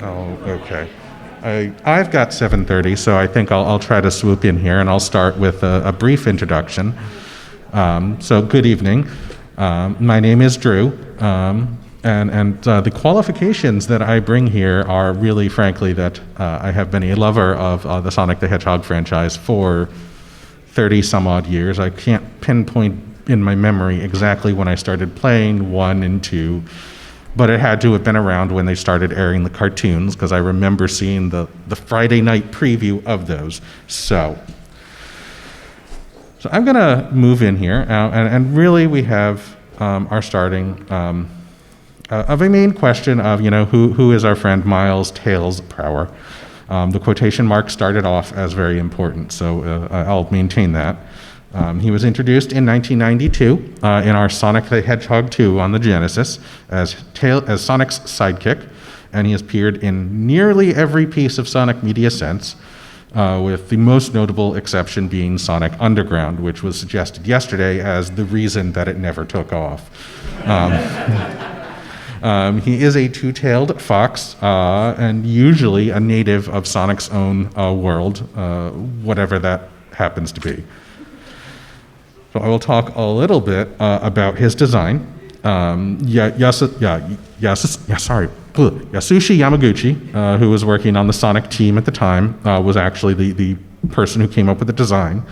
Oh, okay. I've got 7:30, so I think I'll try to swoop in here, and I'll start with a brief introduction. So, good evening. My name is Drew, and the qualifications that I bring here are really, frankly, that I have been a lover of the Sonic the Hedgehog franchise for 30 some odd years. I can't pinpoint in my memory exactly when I started playing 1 and 2. But it had to have been around when they started airing the cartoons, because I remember seeing the Friday night preview of those. So I'm going to move in here, and really we have our starting of a main question of, who is our friend Miles Tails Prower? The quotation mark started off as very important, so I'll maintain that. He was introduced in 1992 in our Sonic the Hedgehog 2 on the Genesis as Sonic's sidekick, and he has appeared in nearly every piece of Sonic media since, with the most notable exception being Sonic Underground, which was suggested yesterday as the reason that it never took off. He is a two-tailed fox, and usually a native of Sonic's own world, whatever that happens to be. So I will talk a little bit about his design. Yasushi Yamaguchi, who was working on the Sonic team at the time, was actually the person who came up with the design.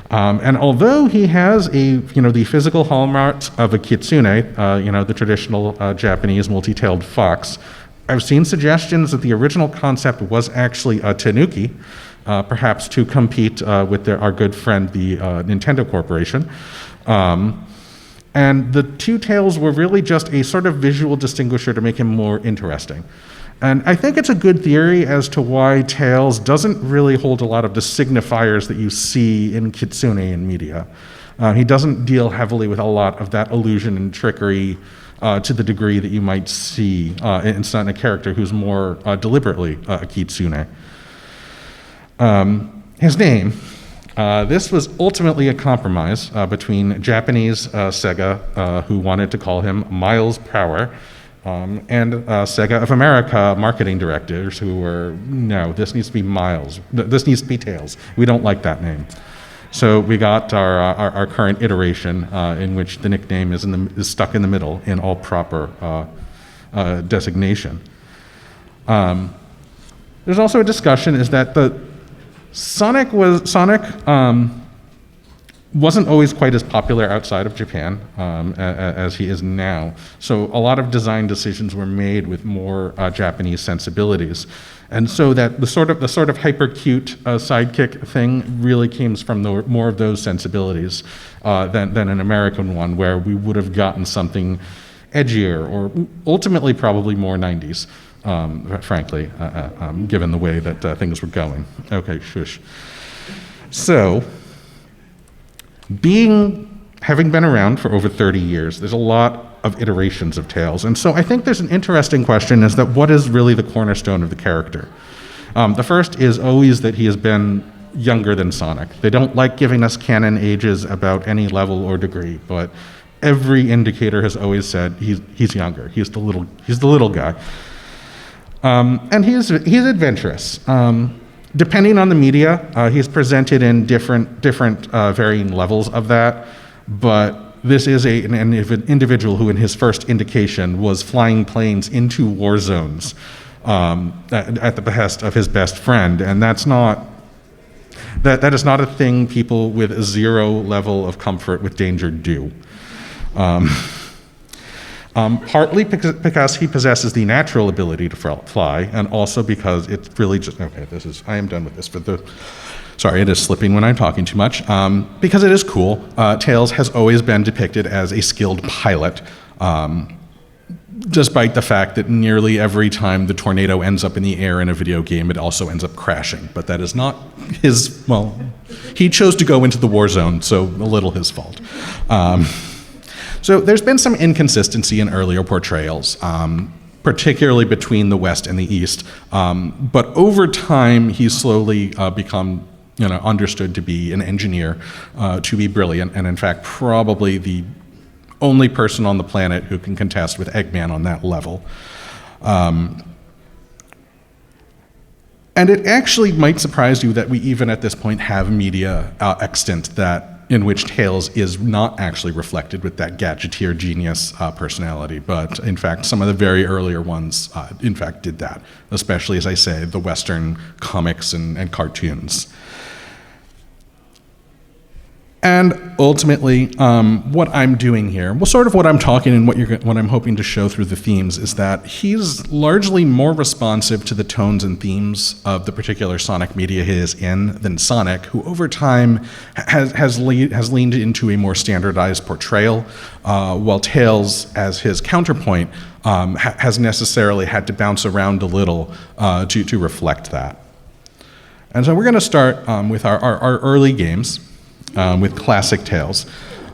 And although he has the physical hallmarks of a kitsune, the traditional Japanese multi-tailed fox, I've seen suggestions that the original concept was actually a tanuki, perhaps to compete with our good friend, the Nintendo Corporation. And the two tails were really just a sort of visual distinguisher to make him more interesting. And I think it's a good theory as to why Tails doesn't really hold a lot of the signifiers that you see in kitsune in media. He doesn't deal heavily with a lot of that illusion and trickery to the degree that you might see in a character who's more deliberately a kitsune. His name, this was ultimately a compromise between Japanese Sega, who wanted to call him Miles Prower, and Sega of America marketing directors who were, no, this needs to be Miles. This needs to be Tails. We don't like that name. So we got our current iteration in which the nickname is stuck in the middle in all proper designation. There's also a discussion is that Sonic wasn't always quite as popular outside of Japan as he is now. So a lot of design decisions were made with more Japanese sensibilities, and so that the sort of hyper cute sidekick thing really came from more of those sensibilities than an American one, where we would have gotten something edgier or ultimately probably more 90s. Frankly, given the way that things were going. Okay, shush. So, having been around for over 30 years, there's a lot of iterations of Tails. And so I think there's an interesting question is that what is really the cornerstone of the character? The first is always that he has been younger than Sonic. They don't like giving us canon ages about any level or degree, but every indicator has always said he's younger. He's the little guy. And he's adventurous. Depending on the media, he's presented in different varying levels of that, but this is an individual who in his first indication was flying planes into war zones at the behest of his best friend, and that is not a thing people with a zero level of comfort with danger do. Partly because he possesses the natural ability to fly, and also because it's really just, I am done with this, sorry, it is slipping when I'm talking too much, because it is cool. Tails has always been depicted as a skilled pilot, despite the fact that nearly every time the tornado ends up in the air in a video game, it also ends up crashing, but that is not he chose to go into the war zone, so a little his fault. So there's been some inconsistency in earlier portrayals, particularly between the West and the East. But over time, he's slowly become understood to be an engineer, to be brilliant, and in fact, probably the only person on the planet who can contest with Eggman on that level. And it actually might surprise you that we even at this point have media extant in which Tails is not actually reflected with that gadgeteer genius personality, but in fact some of the very earlier ones in fact did that, especially, as I say, the Western comics and cartoons. And ultimately, what I'm doing here, well, sort of what I'm talking and what I'm hoping to show through the themes is that he's largely more responsive to the tones and themes of the particular Sonic media he is in than Sonic, who over time has leaned into a more standardized portrayal, while Tails, as his counterpoint, has necessarily had to bounce around a little to reflect that. And so we're going to start with our early games. With classic Tails.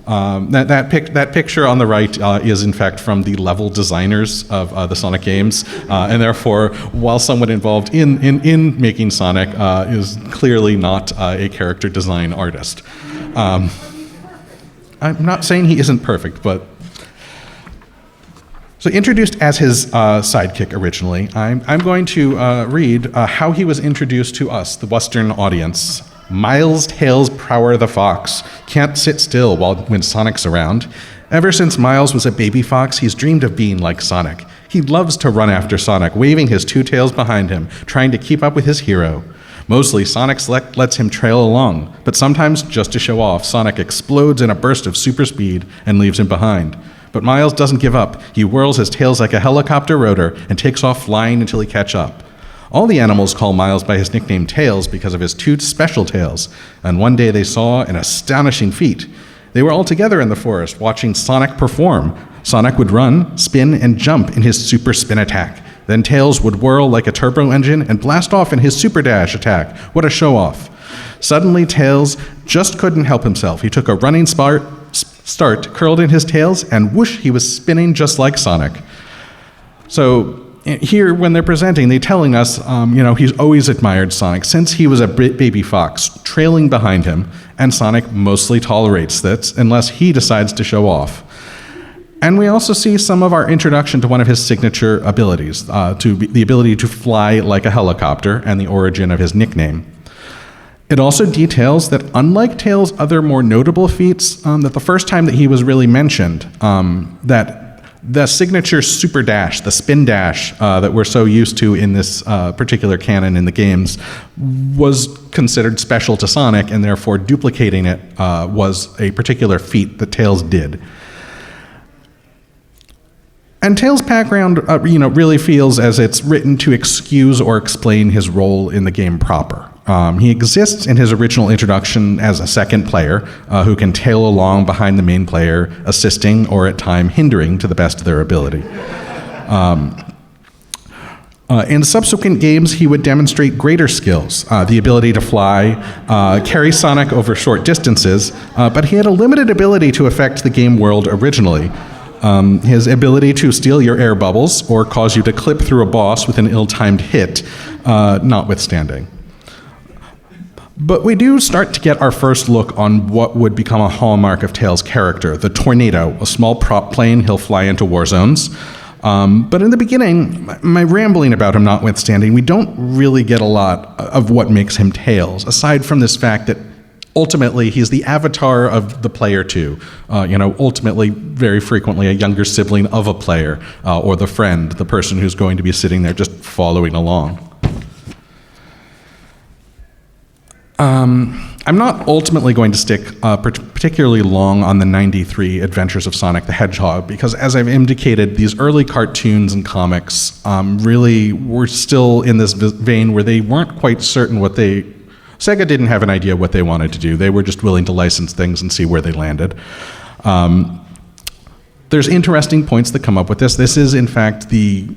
That picture on the right is in fact from the level designers of the Sonic games, and therefore, while someone involved in making Sonic is clearly not a character design artist. I'm not saying he isn't perfect, but... So introduced as his sidekick originally, I'm going to read how he was introduced to us, the Western audience. Miles Tails Prower the Fox can't sit still when Sonic's around. Ever since Miles was a baby fox, he's dreamed of being like Sonic. He loves to run after Sonic, waving his two tails behind him, trying to keep up with his hero. Mostly, Sonic lets him trail along, but sometimes, just to show off, Sonic explodes in a burst of super speed and leaves him behind. But Miles doesn't give up. He whirls his tails like a helicopter rotor and takes off flying until he catches up. All the animals call Miles by his nickname Tails because of his two special tails, and one day they saw an astonishing feat. They were all together in the forest watching Sonic perform. Sonic would run, spin, and jump in his super spin attack. Then Tails would whirl like a turbo engine and blast off in his super dash attack. What a show-off. Suddenly, Tails just couldn't help himself. He took a running start, curled in his tails, and whoosh, he was spinning just like Sonic. So here, when they're presenting, they're telling us, he's always admired Sonic since he was a baby fox, trailing behind him, and Sonic mostly tolerates this unless he decides to show off. And we also see some of our introduction to one of his signature abilities, the ability to fly like a helicopter, and the origin of his nickname. It also details that unlike Tails' other more notable feats, that the first time that he was really mentioned, that the signature super dash, the spin dash that we're so used to in this particular canon in the games, was considered special to Sonic, and therefore duplicating it was a particular feat that Tails did. And Tails' background, really feels as it's written to excuse or explain his role in the game proper. He exists in his original introduction as a second player who can tail along behind the main player, assisting or at time hindering to the best of their ability. In subsequent games, he would demonstrate greater skills, the ability to fly, carry Sonic over short distances, but he had a limited ability to affect the game world originally. His ability to steal your air bubbles or cause you to clip through a boss with an ill-timed hit, notwithstanding. But we do start to get our first look on what would become a hallmark of Tails' character, the Tornado, a small prop plane he'll fly into war zones. But in the beginning, my rambling about him notwithstanding, we don't really get a lot of what makes him Tails, aside from this fact that ultimately he's the avatar of the player too. Ultimately, very frequently, a younger sibling of a player, or the friend, the person who's going to be sitting there just following along. I'm not ultimately going to stick particularly long on the 93 Adventures of Sonic the Hedgehog, because as I've indicated, these early cartoons and comics really were still in this vein where they weren't quite certain Sega didn't have an idea what they wanted to do. They were just willing to license things and see where they landed. There's interesting points that come up with this. This is, in fact, the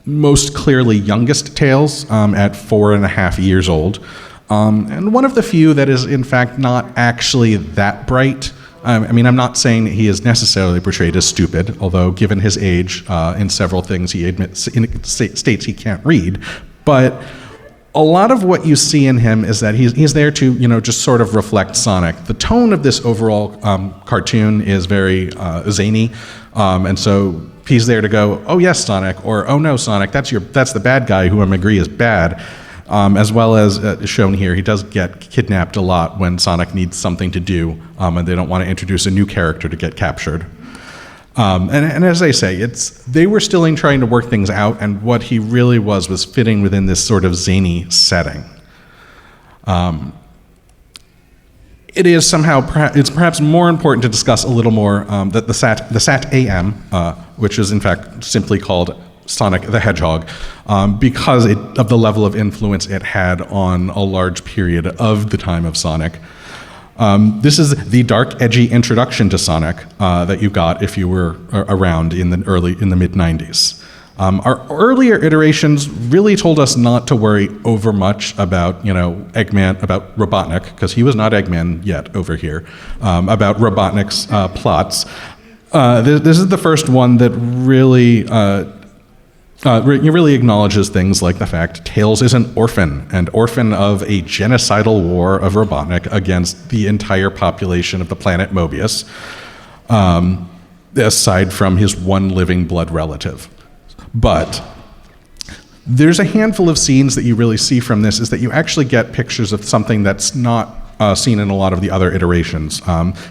most clearly youngest Tails at 4.5 years old. And one of the few that is, in fact, not actually that bright. I'm not saying that he is necessarily portrayed as stupid, although given his age, in several things he states he can't read. But a lot of what you see in him is that he's there to, just sort of reflect Sonic. The tone of this overall cartoon is very zany, and so he's there to go, oh yes, Sonic, or oh no, Sonic, that's the bad guy who I agree is bad. as well as shown here, he does get kidnapped a lot when Sonic needs something to do, and they don't want to introduce a new character to get captured. And as I say, they were still trying to work things out, and what he really was fitting within this sort of zany setting. It's perhaps more important to discuss a little more that the SAT AM, which is in fact simply called Sonic the Hedgehog, because of the level of influence it had on a large period of the time of Sonic. This is the dark, edgy introduction to Sonic that you got if you were around in the mid-90s. Our earlier iterations really told us not to worry over much about, Eggman, about Robotnik, because he was not Eggman yet over here, about Robotnik's plots. This is the first one that really acknowledges things like the fact Tails is an orphan of a genocidal war of Robotnik against the entire population of the planet Mobius, aside from his one living blood relative. But there's a handful of scenes that you really see from this is that you actually get pictures of something that's not seen in a lot of the other iterations.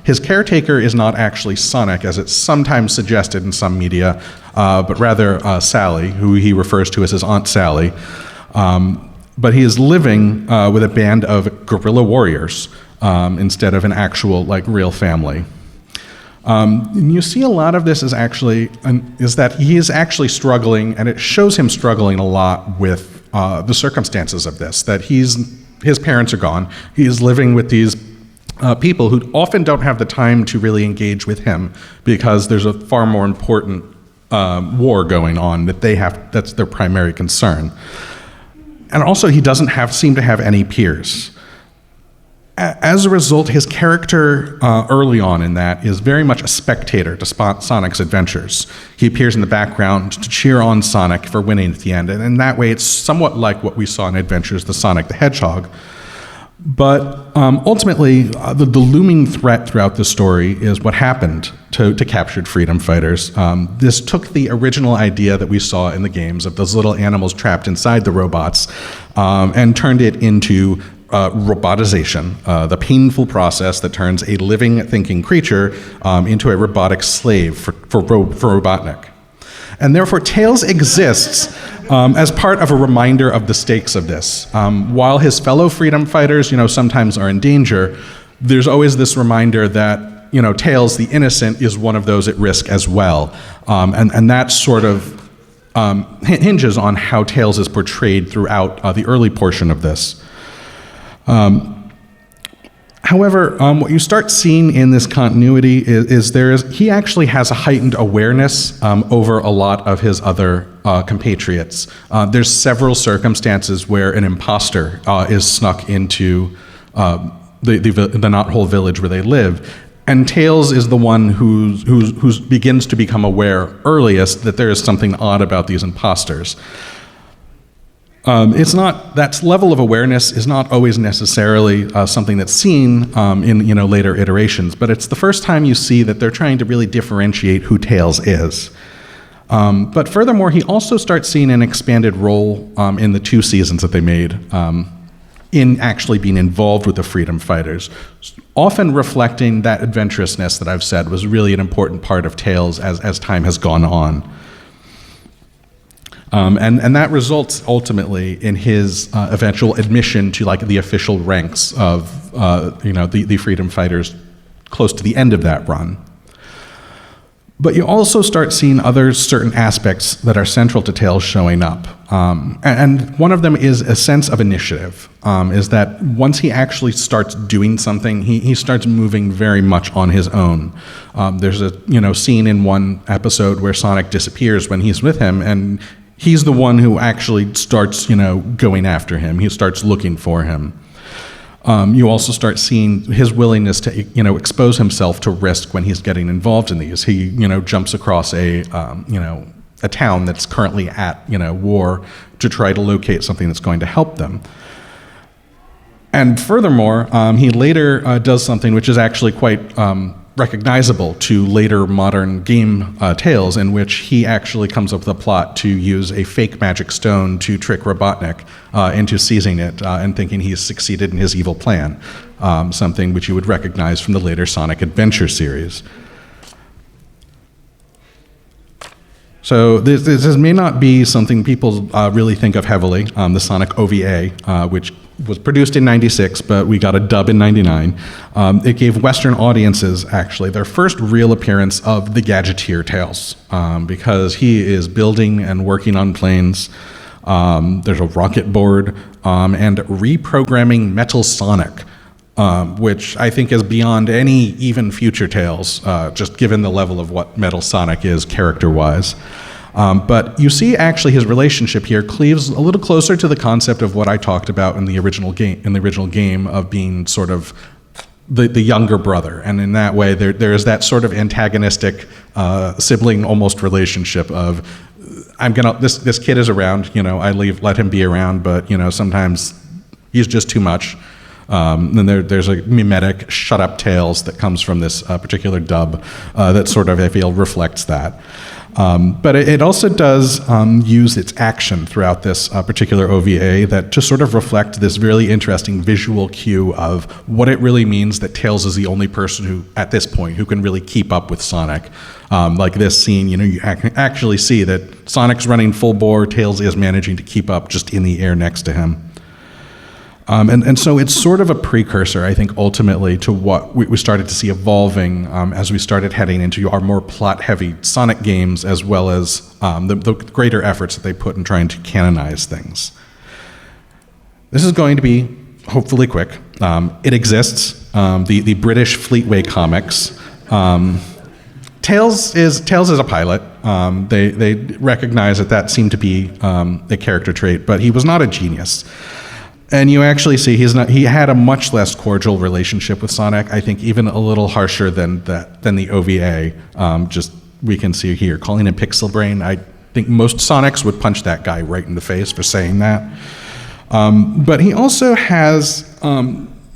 His caretaker is not actually Sonic, as it's sometimes suggested in some media, but rather Sally, who he refers to as his Aunt Sally. But he is living with a band of guerrilla warriors instead of an actual, real family. And you see a lot of this is that he is actually struggling, and it shows him struggling a lot with the circumstances of this, that his parents are gone. He is living with these people who often don't have the time to really engage with him because there's a far more important war going on that's their primary concern. And also he doesn't seem to have any peers. As a result, his character early on in that is very much a spectator to Sonic's adventures. He appears in the background to cheer on Sonic for winning at the end, and in that way it's somewhat like what we saw in Adventures the Sonic the Hedgehog. But ultimately, the looming threat throughout the story is what happened to captured freedom fighters. This took the original idea that we saw in the games of those little animals trapped inside the robots and turned it into robotization, the painful process that turns a living, thinking creature into a robotic slave for Robotnik. And therefore, Tails exists as part of a reminder of the stakes of this. While his fellow freedom fighters, sometimes are in danger, there's always this reminder that, Tails, the innocent, is one of those at risk as well. And that sort of hinges on how Tails is portrayed throughout the early portion of this. However, what you start seeing in this continuity is he actually has a heightened awareness over a lot of his other compatriots. There's several circumstances where an imposter is snuck into the Knothole village where they live, and Tails is the one who begins to become aware earliest that there is something odd about these imposters. That level of awareness is not always necessarily something that's seen in later iterations, but it's the first time you see that they're trying to really differentiate who Tails is. But furthermore, he also starts seeing an expanded role in the 2 seasons that they made in actually being involved with the freedom fighters, often reflecting that adventurousness that I've said was really an important part of Tails as time has gone on. And that results ultimately in his eventual admission to the official ranks of the freedom fighters close to the end of that run. But you also start seeing other certain aspects that are central to Tails showing up. And one of them is a sense of initiative, is that once he actually starts doing something, he starts moving very much on his own. There's a scene in one episode where Sonic disappears when he's with him, and he's the one who actually starts, going after him. He starts looking for him. You also start seeing his willingness to, expose himself to risk when he's getting involved in these. He, jumps across a town that's currently at, war to try to locate something that's going to help them. And furthermore, he later does something which is actually quite recognizable to later modern game tales, in which he actually comes up with a plot to use a fake magic stone to trick Robotnik into seizing it and thinking he's succeeded in his evil plan, something which you would recognize from the later Sonic Adventure series. So this may not be something people really think of heavily, the Sonic OVA, which was produced in '96, but we got a dub in '99. It gave Western audiences, actually, their first real appearance of the Gadgeteer Tales, because he is building and working on planes. There's a rocket board, and reprogramming Metal Sonic, which I think is beyond any even future tales, just given the level of what Metal Sonic is character-wise. But you see, actually, his relationship here cleaves a little closer to the concept of what I talked about in the original game of being sort of the younger brother, and in that way, there is that sort of antagonistic sibling almost relationship of this kid is around, I let him be around, but sometimes he's just too much. And there's a mimetic shut up tales that comes from this particular dub that sort of, I feel, reflects that. But it also does use its action throughout this particular OVA that to sort of reflect this really interesting visual cue of what it really means that Tails is the only person who, at this point, who can really keep up with Sonic. Like this scene, you actually see that Sonic's running full bore, Tails is managing to keep up just in the air next to him. And so it's sort of a precursor, I think, ultimately to what we started to see evolving as we started heading into our more plot-heavy Sonic games, as well as the greater efforts that they put in trying to canonize things. This is going to be hopefully quick. It exists. The British Fleetway comics. Tails is a pilot. They recognize that seemed to be a character trait, but he was not a genius. And you actually see he had a much less cordial relationship with Sonic, I think even a little harsher than the OVA. Just we can see here, calling him Pixel Brain. I think most Sonics would punch that guy right in the face for saying that. But he also has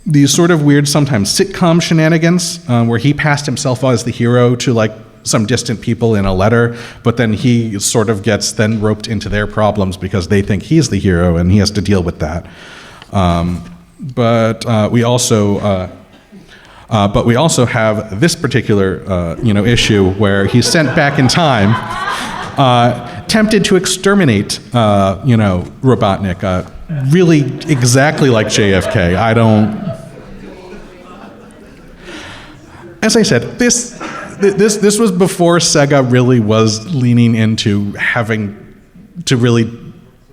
these sort of weird, sometimes sitcom shenanigans, where he passed himself as the hero to some distant people in a letter, but then he sort of gets then roped into their problems because they think he's the hero and he has to deal with that. But we also have this particular issue where he's sent back in time, tempted to exterminate Robotnik, really exactly like JFK. As I said, this was before Sega really was leaning into having to really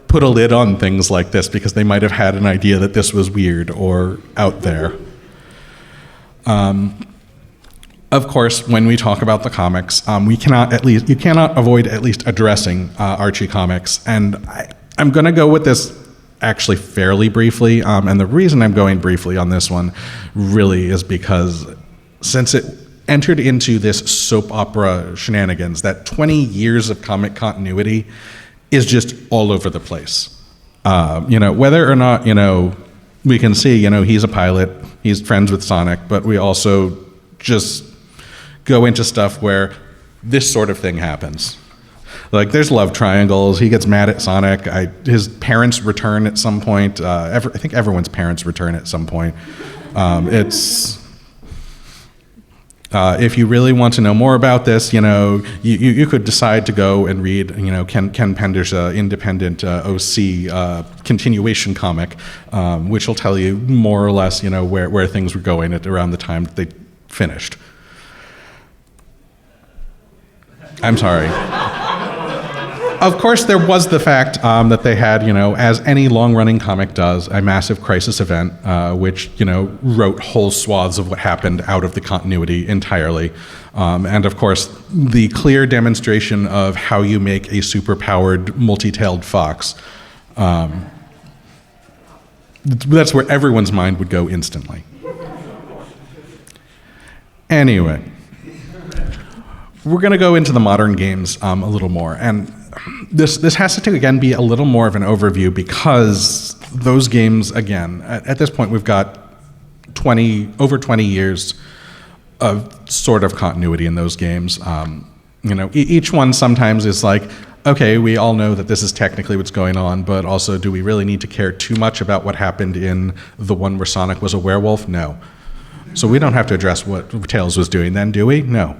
put a lid on things like this, because they might have had an idea that this was weird or out there. Of course, when we talk about the comics, you cannot avoid at least addressing Archie Comics, and I'm going to go with this actually fairly briefly, and the reason I'm going briefly on this one really is because since it entered into this soap opera shenanigans, that 20 years of comic continuity is just all over the place. Whether or not, we can see, he's a pilot, he's friends with Sonic, but we also just go into stuff where this sort of thing happens. Like, there's love triangles, he gets mad at Sonic, his parents return at some point, I think everyone's parents return at some point. If you really want to know more about this, you could decide to go and read, Ken Pender's independent OC continuation comic, which will tell you more or less, where things were going at around the time that they finished. I'm sorry. Of course, there was the fact that they had, as any long-running comic does, a massive crisis event, which, wrote whole swaths of what happened out of the continuity entirely. And of course, the clear demonstration of how you make a super-powered, multi-tailed fox. That's where everyone's mind would go instantly. Anyway, we're going to go into the modern games a little more. And this has to, again, be a little more of an overview, because those games, again, at this point, we've got over 20 years sort of continuity in those games. Each one sometimes is like, okay, we all know that this is technically what's going on, but also, do we really need to care too much about what happened in the one where Sonic was a werewolf? No. So we don't have to address what Tails was doing then, do we? No.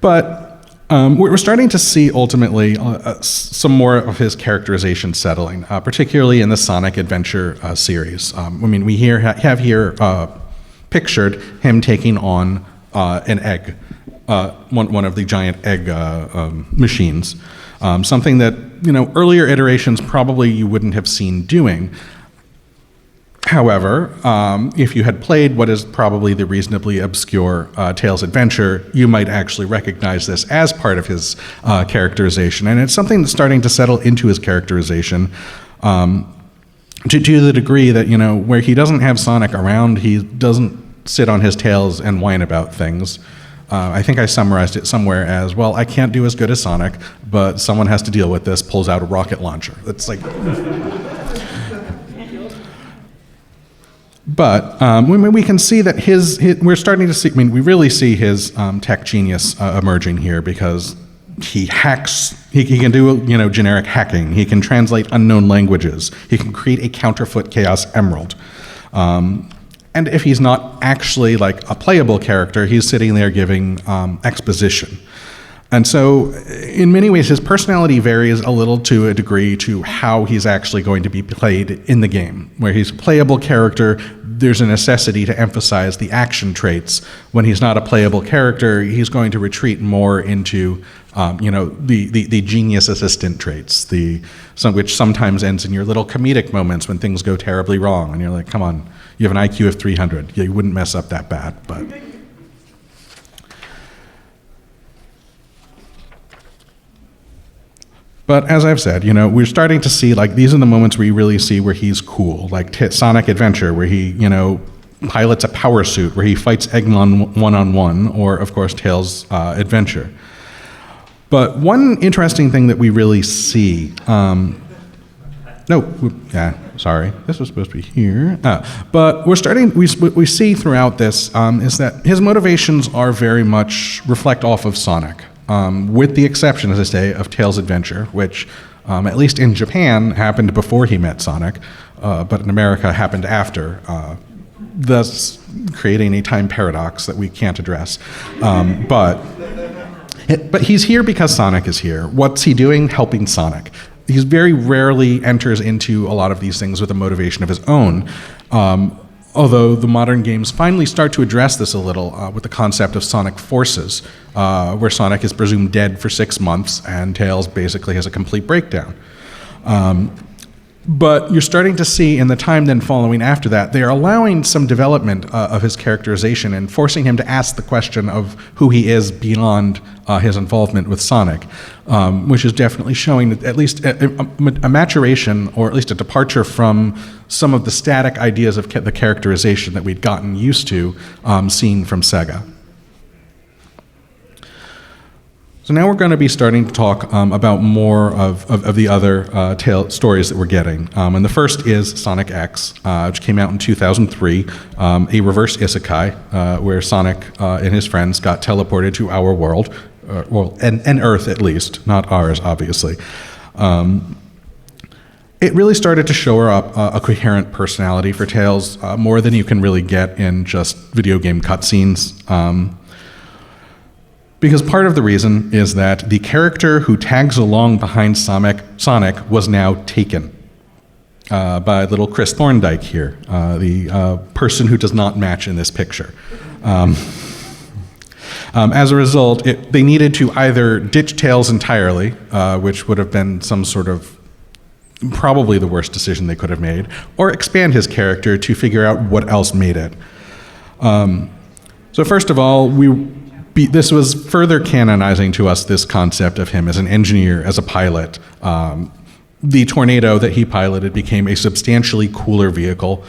But we're starting to see, ultimately, some more of his characterization settling, particularly in the Sonic Adventure series. We have here pictured him taking on an egg, one of the giant egg machines. Something that, earlier iterations probably you wouldn't have seen doing. However, if you had played what is probably the reasonably obscure Tails Adventure, you might actually recognize this as part of his characterization. And it's something that's starting to settle into his characterization to the degree that, where he doesn't have Sonic around, he doesn't sit on his tails and whine about things. I think I summarized it somewhere as, well, I can't do as good as Sonic, but someone has to deal with this, pulls out a rocket launcher. It's like... But we can see that we're starting to see, we really see his tech genius emerging here, because he hacks, he can do, generic hacking. He can translate unknown languages. He can create a counterfeit Chaos Emerald. And if he's not actually like a playable character, he's sitting there giving exposition. And so, in many ways, his personality varies a little to a degree to how he's actually going to be played in the game. Where he's a playable character, there's a necessity to emphasize the action traits. When he's not a playable character, he's going to retreat more into, the genius assistant traits, which sometimes ends in your little comedic moments when things go terribly wrong, and you're like, come on, you have an IQ of 300. Yeah, you wouldn't mess up that bad, but. But as I've said, we're starting to see, like, these are the moments where you really see where he's cool, like Sonic Adventure, where he, pilots a power suit, where he fights Eggman one-on-one, or, of course, Tails' Adventure. But one interesting thing that we really see, sorry, this was supposed to be here. But we see throughout this is that his motivations are very much reflect off of Sonic. With the exception, as I say, of Tails' Adventure, which, at least in Japan, happened before he met Sonic, but in America happened after, thus creating a time paradox that we can't address. But he's here because Sonic is here. What's he doing? Helping Sonic. He very rarely enters into a lot of these things with a motivation of his own. Although the modern games finally start to address this a little with the concept of Sonic Forces, where Sonic is presumed dead for 6 months and Tails basically has a complete breakdown. But you're starting to see in the time then following after that, they're allowing some development of his characterization and forcing him to ask the question of who he is beyond his involvement with Sonic, which is definitely showing at least a maturation, or at least a departure from some of the static ideas of the characterization that we'd gotten used to seeing from Sega. So now we're going to be starting to talk about more of the other stories that we're getting. And the first is Sonic X, which came out in 2003, a reverse isekai, where Sonic and his friends got teleported to our world, and Earth at least, not ours, obviously. It really started to show up a coherent personality for Tails, more than you can really get in just video game cutscenes. Because part of the reason is that the character who tags along behind Sonic was now taken by little Chris Thorndike here, the person who does not match in this picture. As a result, they needed to either ditch Tails entirely, which would have been some sort of probably the worst decision they could have made, or expand his character to figure out what else made it. So first of all, this was further canonizing to us this concept of him as an engineer, as a pilot. The Tornado that he piloted became a substantially cooler vehicle.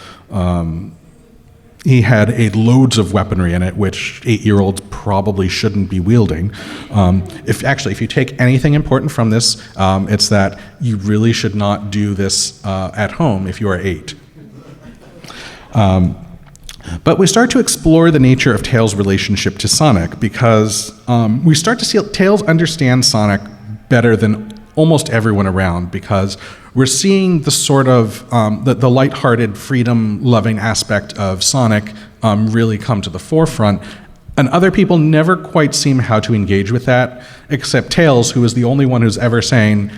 He had loads of weaponry in it, which 8-year-olds probably shouldn't be wielding. If you take anything important from this, it's that you really should not do this at home if you are 8. But we start to explore the nature of Tails' relationship to Sonic because we start to see Tails understand Sonic better than almost everyone around, because we're seeing the sort of the lighthearted, freedom-loving aspect of Sonic really come to the forefront. And other people never quite seem how to engage with that, except Tails, who is the only one who's ever saying,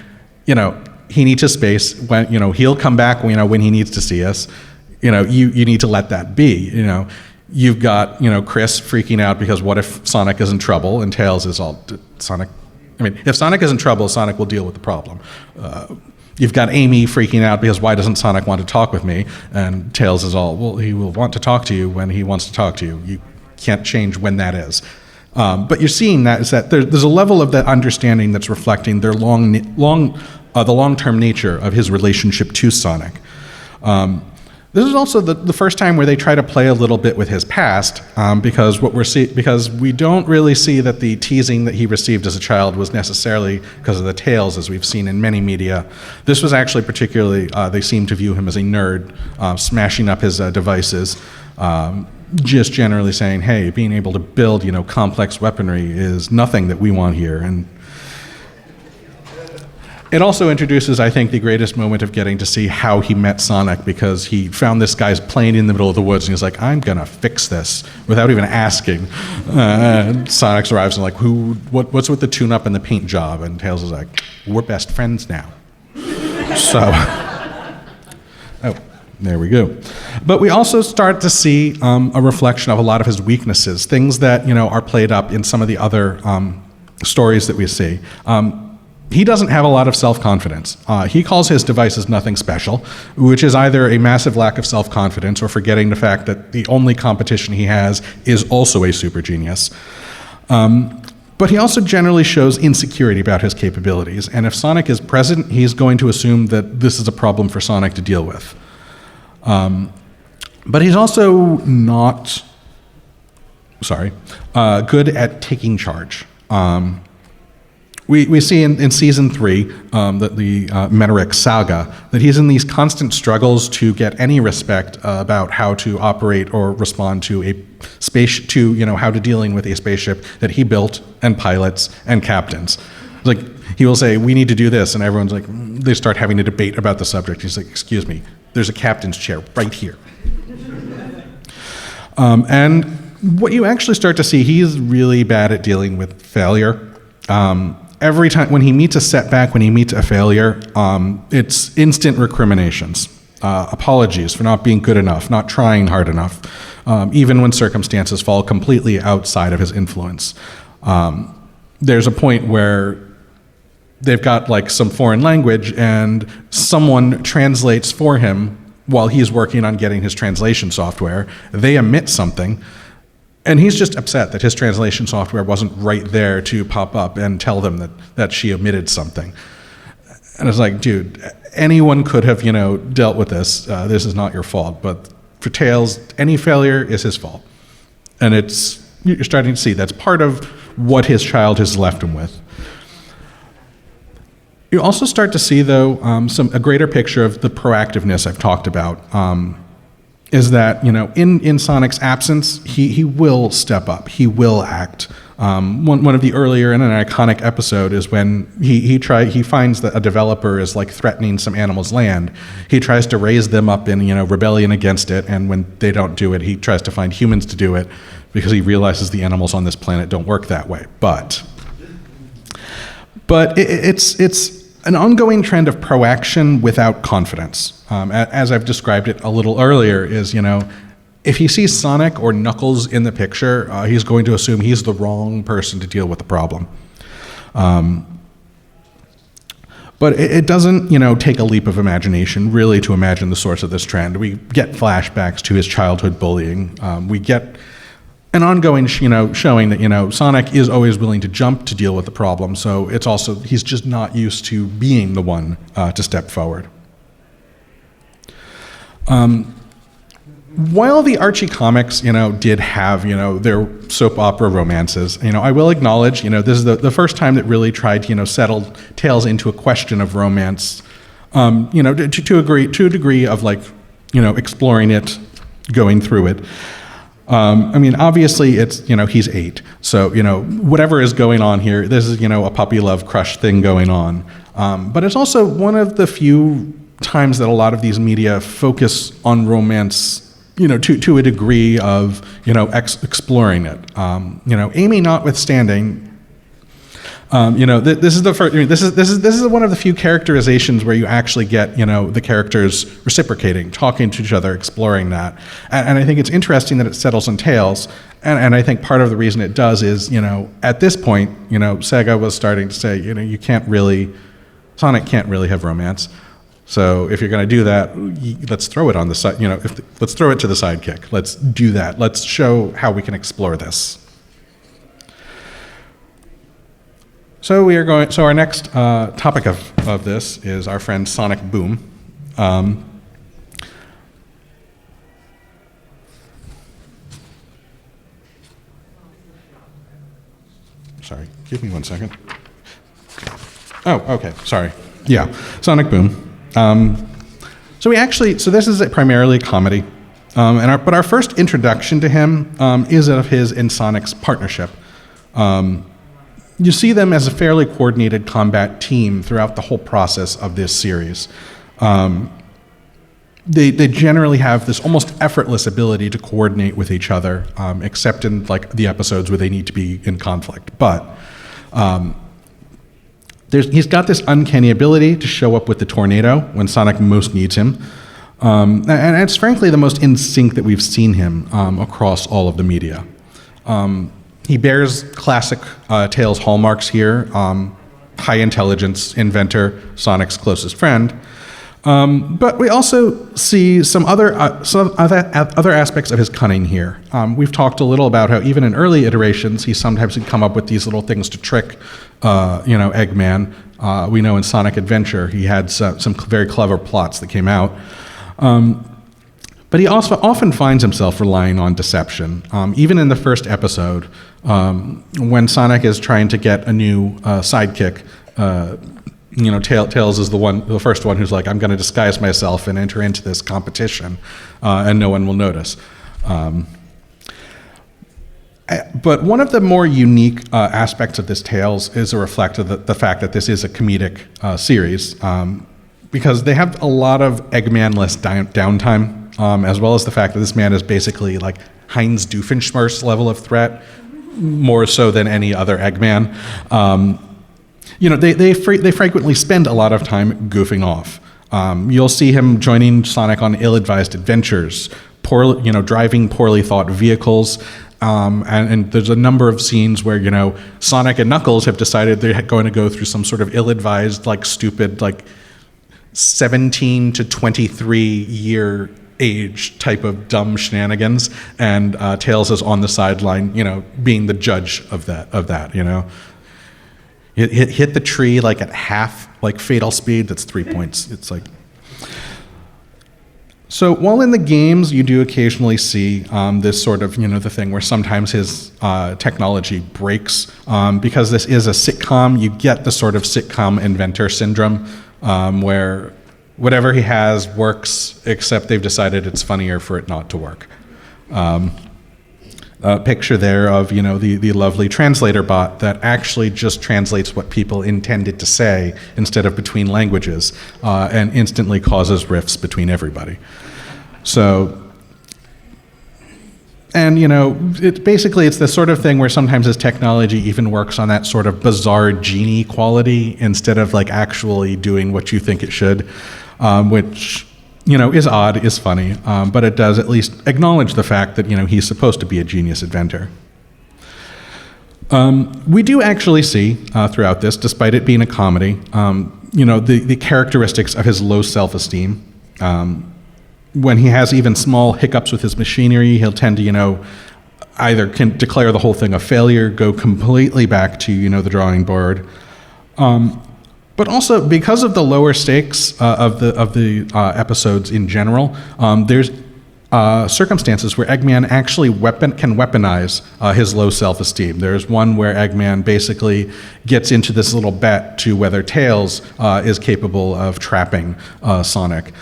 he needs his space, when, he'll come back, when he needs to see us. You need to let that be. You've got, Chris freaking out because what if Sonic is in trouble, and Tails is all, Sonic, if Sonic is in trouble, Sonic will deal with the problem. You've got Amy freaking out because why doesn't Sonic want to talk with me? And Tails is all, well, he will want to talk to you when he wants to talk to you. You can't change when that is. But you're seeing that is that there's a level of that understanding that's reflecting their the long-term nature of his relationship to Sonic. This is also the first time where they try to play a little bit with his past, because we don't really see that the teasing that he received as a child was necessarily because of the Tails, as we've seen in many media. This was actually particularly, they seem to view him as a nerd, smashing up his devices, just generally saying, hey, being able to build, complex weaponry is nothing that we want here. And it also introduces, I think, the greatest moment of getting to see how he met Sonic, because he found this guy's plane in the middle of the woods, and he's like, I'm going to fix this, without even asking. And Sonic arrives and like, what's with the tune-up and the paint job? And Tails is like, we're best friends now. So, there we go. But we also start to see a reflection of a lot of his weaknesses, things that, are played up in some of the other stories that we see. He doesn't have a lot of self-confidence. He calls his devices nothing special, which is either a massive lack of self-confidence or forgetting the fact that the only competition he has is also a super genius. But he also generally shows insecurity about his capabilities, and if Sonic is present, he's going to assume that this is a problem for Sonic to deal with. But he's also not, good at taking charge. We see in Season 3, that the Meteoric Saga, that he's in these constant struggles to get any respect about how to operate or respond to a how to dealing with a spaceship that he built and pilots and captains. Like, he will say, we need to do this, and everyone's like, they start having a debate about the subject. He's like, excuse me, there's a captain's chair right here. And what you actually start to see, he's really bad at dealing with failure. Every time when he meets a setback, when he meets a failure, it's instant recriminations, apologies for not being good enough, not trying hard enough, even when circumstances fall completely outside of his influence. There's a point where they've got like some foreign language and someone translates for him while he's working on getting his translation software. They omit something. And he's just upset that his translation software wasn't right there to pop up and tell them that she omitted something. And it's like, dude, anyone could have, dealt with this. This is not your fault. But for Tails, any failure is his fault. And you're starting to see that's part of what his child has left him with. You also start to see, though, a greater picture of the proactiveness I've talked about. Is that, in Sonic's absence, he will step up, he will act. One of the earlier in an iconic episode is when he finds that a developer is like threatening some animal's land. He tries to raise them up in rebellion against it, and when they don't do it, he tries to find humans to do it because he realizes the animals on this planet don't work that way. But it's an ongoing trend of proaction without confidence. As I've described it a little earlier, is, if he sees Sonic or Knuckles in the picture, he's going to assume he's the wrong person to deal with the problem. But it doesn't, take a leap of imagination really to imagine the source of this trend. We get flashbacks to his childhood bullying. We get an ongoing, showing that, Sonic is always willing to jump to deal with the problem. So it's also, he's just not used to being the one to step forward. While the Archie comics, did have, their soap opera romances, I will acknowledge, this is the first time that really tried to, settle Tails into a question of romance, to a degree of like, exploring it, going through it. I mean, obviously, it's, he's 8. So, whatever is going on here, this is, a puppy love crush thing going on. But it's also one of the few times that a lot of these media focus on romance, to a degree of, exploring it. Amy notwithstanding, this is the first. This is one of the few characterizations where you actually get the characters reciprocating, talking to each other, exploring that, and I think it's interesting that it settles on Tails, and I think part of the reason it does is at this point Sega was starting to say Sonic can't really have romance, so if you're going to do that, let's throw it on the side. Let's throw it to the sidekick. Let's do that. Let's show how we can explore this. So our next topic of this is our friend Sonic Boom. Sorry, give me 1 second. Oh, okay, sorry. Yeah, Sonic Boom. So this is primarily a comedy, but our first introduction to him is of his and Sonic's partnership. You see them as a fairly coordinated combat team throughout the whole process of this series. They generally have this almost effortless ability to coordinate with each other, except in the episodes where they need to be in conflict. But he's got this uncanny ability to show up with the tornado when Sonic most needs him. And it's frankly the most in sync that we've seen him across all of the media. He bears classic Tails hallmarks here: high intelligence, inventor, Sonic's closest friend. But we also see some other aspects of his cunning here. We've talked a little about how even in early iterations, he sometimes would come up with these little things to trick, Eggman. We know in Sonic Adventure, he had some very clever plots that came out. But he also often finds himself relying on deception. Even in the first episode, when Sonic is trying to get a new sidekick, Tails is the first one who's like, I'm going to disguise myself and enter into this competition, and no one will notice. But one of the more unique aspects of this Tails is a reflect of the fact that this is a comedic series, because they have a lot of Eggman-less downtime. As well as the fact that this man is basically like Heinz Doofenshmirtz level of threat, more so than any other Eggman. They frequently spend a lot of time goofing off. You'll see him joining Sonic on ill-advised adventures, driving poorly thought vehicles, and there's a number of scenes where Sonic and Knuckles have decided they're going to go through some sort of ill-advised, stupid, 17 to 23 year age type of dumb shenanigans, and Tails is on the sideline, being the judge of that. Hit the tree at half, fatal speed. That's 3 points. It's so while in the games you do occasionally see this sort of the thing where sometimes his technology breaks, because this is a sitcom. You get the sort of sitcom inventor syndrome, where whatever he has works, except they've decided it's funnier for it not to work. A picture there of the lovely translator bot that actually just translates what people intended to say instead of between languages, and instantly causes rifts between everybody. So, and it's the sort of thing where sometimes his technology even works on that sort of bizarre genie quality instead of actually doing what you think it should, which is odd, is funny, but it does at least acknowledge the fact that he's supposed to be a genius inventor. We do actually see throughout this, despite it being a comedy, the characteristics of his low self-esteem. When he has even small hiccups with his machinery, he'll tend to, either can declare the whole thing a failure, go completely back to, the drawing board. But also, because of the lower stakes of the episodes in general, there's circumstances where Eggman actually can weaponize his low self-esteem. There's one where Eggman basically gets into this little bet to whether Tails is capable of trapping Sonic.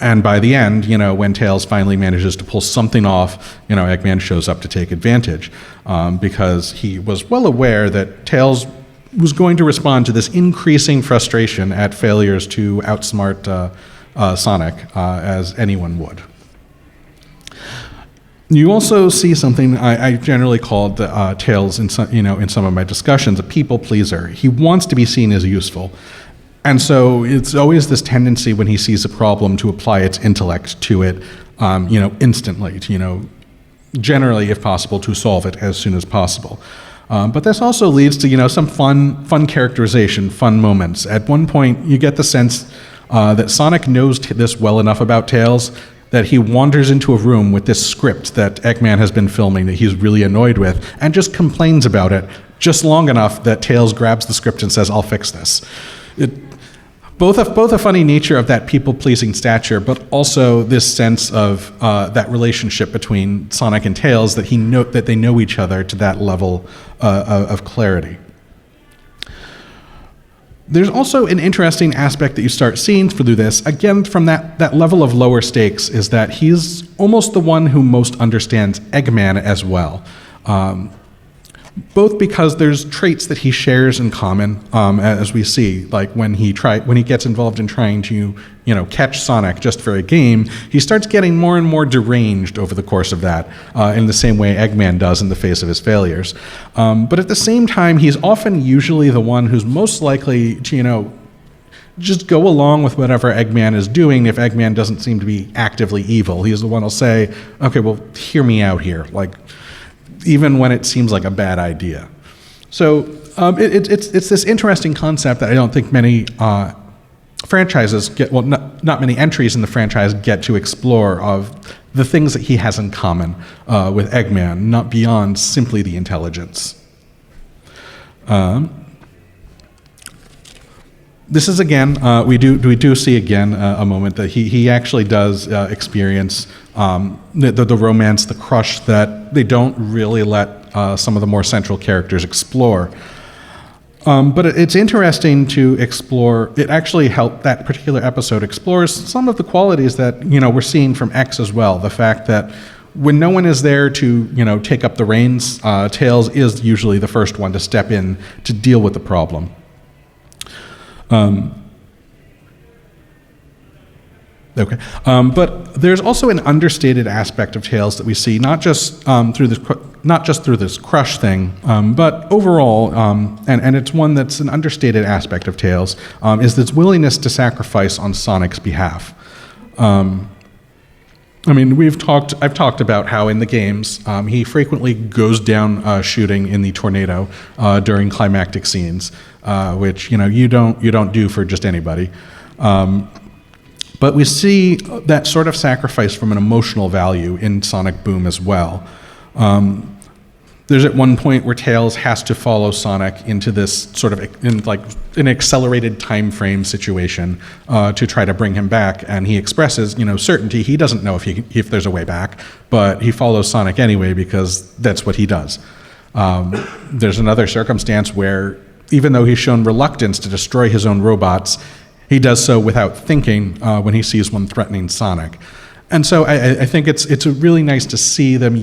And by the end, when Tails finally manages to pull something off, Eggman shows up to take advantage, because he was well aware that Tails was going to respond to this increasing frustration at failures to outsmart Sonic, as anyone would. You also see something I generally called Tails in some of my discussions, a people pleaser. He wants to be seen as useful. And so it's always this tendency when he sees a problem to apply its intellect to it, instantly, generally, if possible, to solve it as soon as possible. But this also leads to, some fun characterization, fun moments. At one point, you get the sense that Sonic knows this well enough about Tails that he wanders into a room with this script that Eggman has been filming that he's really annoyed with and just complains about it just long enough that Tails grabs the script and says, "I'll fix this." Both a funny nature of that people-pleasing stature, but also this sense of that relationship between Sonic and Tails, that they know each other to that level of clarity. There's also an interesting aspect that you start seeing through this, again, from that level of lower stakes, is that he's almost the one who most understands Eggman as well. Both because there's traits that he shares in common, as we see, like when he gets involved in trying to, catch Sonic just for a game, he starts getting more and more deranged over the course of that, in the same way Eggman does in the face of his failures. But at the same time, he's often usually the one who's most likely to, just go along with whatever Eggman is doing if Eggman doesn't seem to be actively evil. He's the one who'll say, "Okay, well, hear me out here," even when it seems like a bad idea. So it's this interesting concept that I don't think many franchises get, not many entries in the franchise get to explore, of the things that he has in common with Eggman, not beyond simply the intelligence. This is again, we do see again a moment that he actually does experience the romance, the crush that they don't really let some of the more central characters explore. But it's interesting to explore. It actually helped, that particular episode explores some of the qualities that we're seeing from X as well. The fact that when no one is there to take up the reins, Tails is usually the first one to step in to deal with the problem. But there's also an understated aspect of Tails that we see, not just through this crush thing, but overall, and it's one that's an understated aspect of Tails, is this willingness to sacrifice on Sonic's behalf. I've talked about how in the games he frequently goes down shooting in the tornado during climactic scenes, which you don't do for just anybody. But we see that sort of sacrifice from an emotional value in Sonic Boom as well. There's at one point where Tails has to follow Sonic into this sort of an accelerated time frame situation to try to bring him back, and he expresses certainty. He doesn't know if there's a way back, but he follows Sonic anyway because that's what he does. There's another circumstance where even though he's shown reluctance to destroy his own robots, he does so without thinking when he sees one threatening Sonic. And so I think it's really nice to see them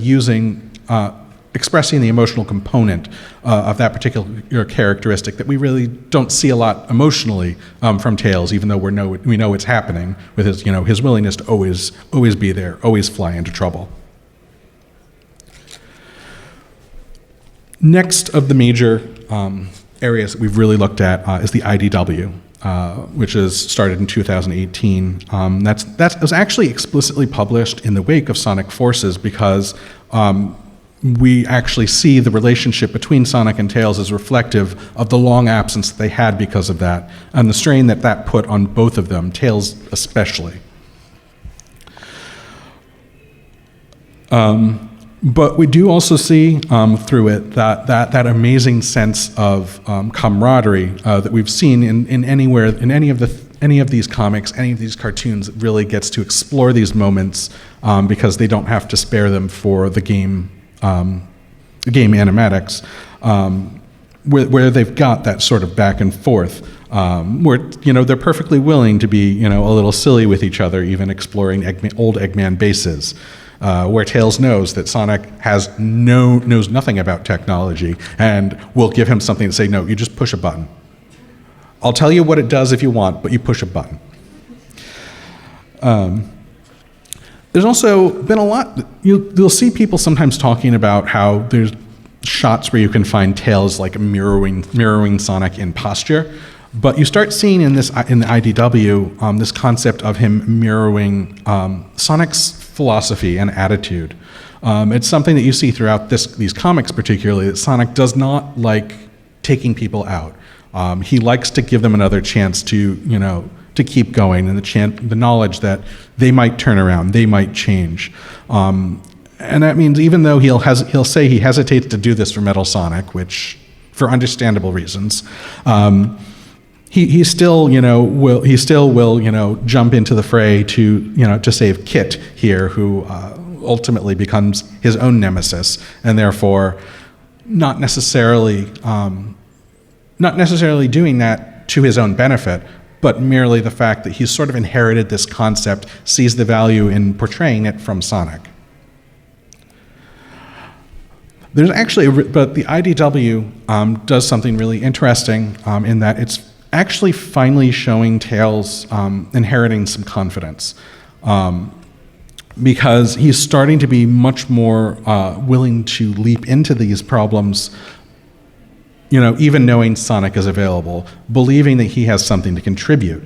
expressing the emotional component of that particular characteristic that we really don't see a lot emotionally from Tails, even though we know it's happening with his willingness to always be there, always fly into trouble. Next of the major areas that we've really looked at is the IDW. Which is started in 2018. That was actually explicitly published in the wake of Sonic Forces because we actually see the relationship between Sonic and Tails as reflective of the long absence that they had because of that, and the strain that put on both of them, Tails especially. But we do also see through it that amazing sense of camaraderie that we've seen in any of these comics, any of these cartoons. That really gets to explore these moments because they don't have to spare them for the game animatics, where they've got that sort of back and forth where they're perfectly willing to be a little silly with each other, even exploring old Eggman bases. Where Tails knows that Sonic knows nothing about technology and will give him something to say, no, you just push a button. I'll tell you what it does if you want, but you push a button. There's also been a lot, you'll see people sometimes talking about how there's shots where you can find Tails like mirroring Sonic in posture, but you start seeing in the IDW this concept of him mirroring Sonic's philosophy and attitude. It's something that you see throughout these comics particularly, that Sonic does not like taking people out. He likes to give them another chance to keep going, and the knowledge that they might turn around, they might change. And that means even though he'll say he hesitates to do this for Metal Sonic, which for understandable reasons, he still will jump into the fray to save Kit here, who ultimately becomes his own nemesis, and therefore not necessarily doing that to his own benefit, but merely the fact that he's sort of inherited this concept, sees the value in portraying it from Sonic. There's actually, but the IDW does something really interesting in that it's actually finally showing Tails inheriting some confidence, because he's starting to be much more willing to leap into these problems, even knowing Sonic is available, believing that he has something to contribute.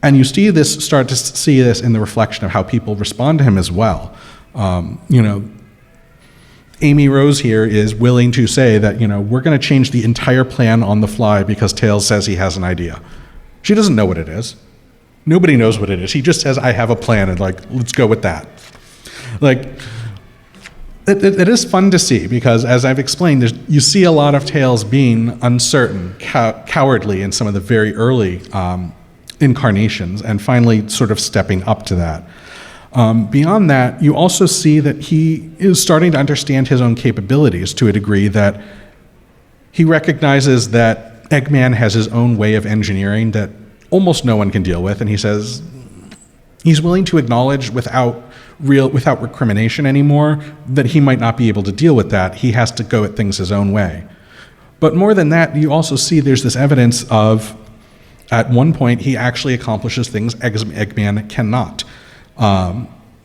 And you start to see this in the reflection of how people respond to him as well. Amy Rose here is willing to say that, we're going to change the entire plan on the fly because Tails says he has an idea. She doesn't know what it is. Nobody knows what it is. He just says, I have a plan, and let's go with that. It is fun to see because, as I've explained, you see a lot of Tails being uncertain, cowardly in some of the very early incarnations, and finally sort of stepping up to that. Beyond that, you also see that he is starting to understand his own capabilities to a degree that he recognizes that Eggman has his own way of engineering that almost no one can deal with, and he says he's willing to acknowledge without recrimination anymore that he might not be able to deal with that. He has to go at things his own way. But more than that, you also see there's this evidence of, at one point, he actually accomplishes things Eggman cannot.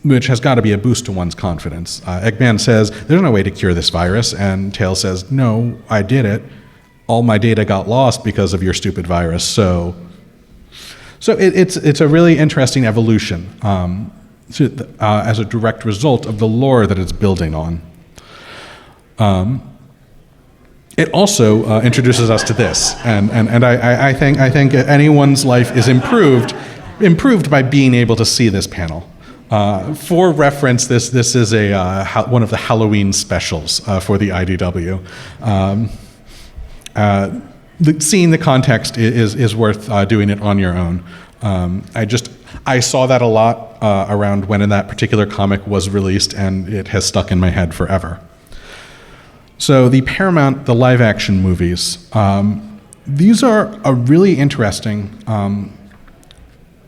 Which has got to be a boost to one's confidence. Eggman says, there's no way to cure this virus, and Tails says, no, I did it. All my data got lost because of your stupid virus, so it's a really interesting evolution as a direct result of the lore that it's building on. It also introduces us to this, and I think anyone's life is improved by being able to see this panel. For reference, this is one of the Halloween specials for the IDW. Seeing the context is worth doing it on your own. I saw that a lot around when that particular comic was released, and it has stuck in my head forever. So the live-action movies, these are a really interesting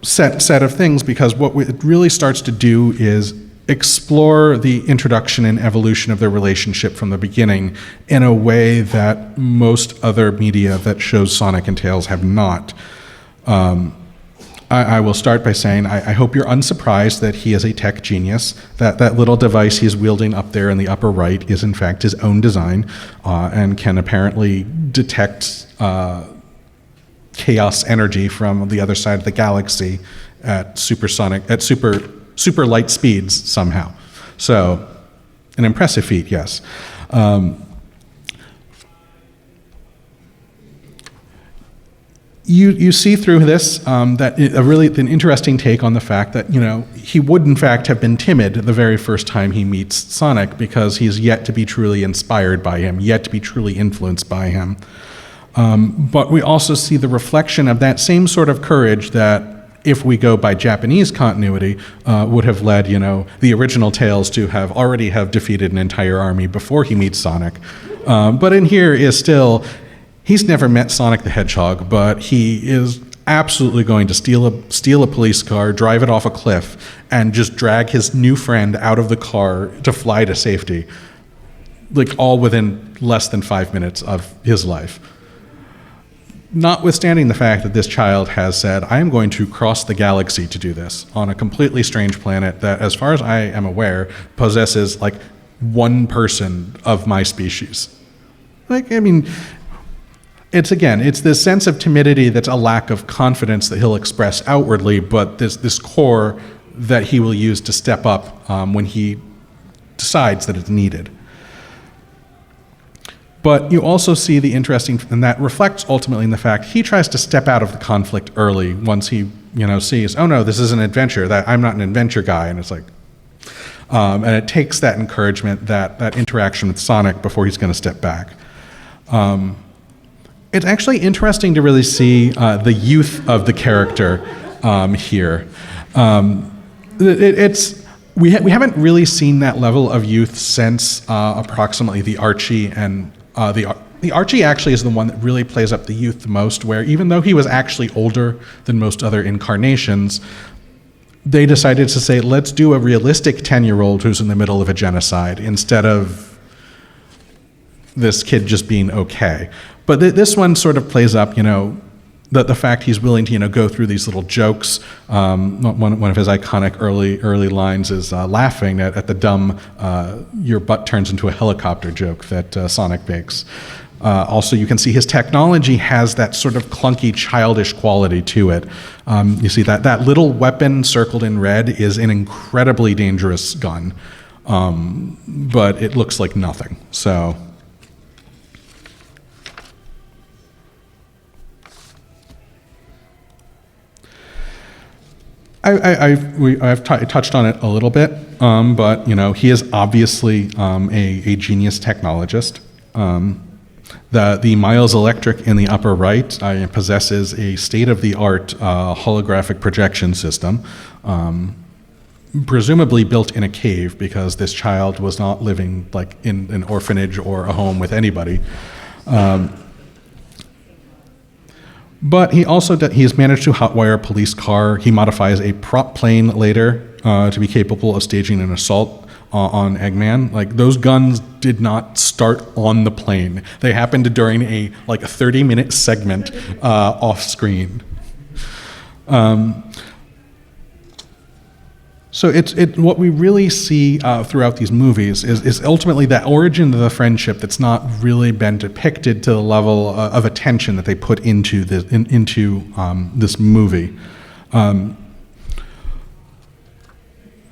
set of things, because what it really starts to do is explore the introduction and evolution of their relationship from the beginning in a way that most other media that shows Sonic and Tails have not. I will start by saying I hope you're unsurprised that he is a tech genius, that little device he's wielding up there in the upper right is in fact his own design, and can apparently detect chaos energy from the other side of the galaxy at super light speeds somehow. So, an impressive feat, yes. You see through this that an interesting take on the fact that he would in fact have been timid the very first time he meets Sonic, because he's yet to be truly inspired by him, yet to be truly influenced by him. But we also see the reflection of that same sort of courage that, if we go by Japanese continuity, would have led the original Tails to have defeated an entire army before he meets Sonic. But in here is still, He's never met Sonic the Hedgehog, but he is absolutely going to steal a police car, drive it off a cliff, and just drag his new friend out of the car to fly to safety, like all within less than 5 minutes of his life. Notwithstanding the fact that this child has said, I am going to cross the galaxy to do this on a completely strange planet that, as far as I am aware, possesses like one person of my species. Like, I mean, it's this sense of timidity that's a lack of confidence that he'll express outwardly, but this core that he will use to step up when he decides that it's needed. But you also see the interesting, and that reflects ultimately in the fact he tries to step out of the conflict early once he, sees, oh no, this is an adventure, that I'm not an adventure guy, and it's like, and it takes that encouragement, that interaction with Sonic before he's going to step back. It's actually interesting to really see the youth of the character here. We haven't really seen that level of youth since approximately the Archie, and the Archie actually is the one that really plays up the youth the most, where even though he was actually older than most other incarnations, they decided to say, let's do a realistic 10-year-old who's in the middle of a genocide instead of this kid just being okay. But this one sort of plays up, the fact he's willing to, go through these little jokes. One of his iconic early lines is laughing at the dumb "your butt turns into a helicopter" joke that Sonic makes. Also, you can see his technology has that sort of clunky, childish quality to it. You see that little weapon circled in red is an incredibly dangerous gun, but it looks like nothing. So. I've touched on it a little bit, but he is obviously a genius technologist. The Miles Electric in the upper right possesses a state-of-the-art holographic projection system, presumably built in a cave because this child was not living like in an orphanage or a home with anybody. But he's managed to hotwire a police car. He modifies a prop plane later to be capable of staging an assault on Eggman. Like, those guns did not start on the plane. They happened during a 30-minute segment off screen. So what we really see throughout these movies is ultimately that origin of the friendship that's not really been depicted to the level of attention that they put into this movie.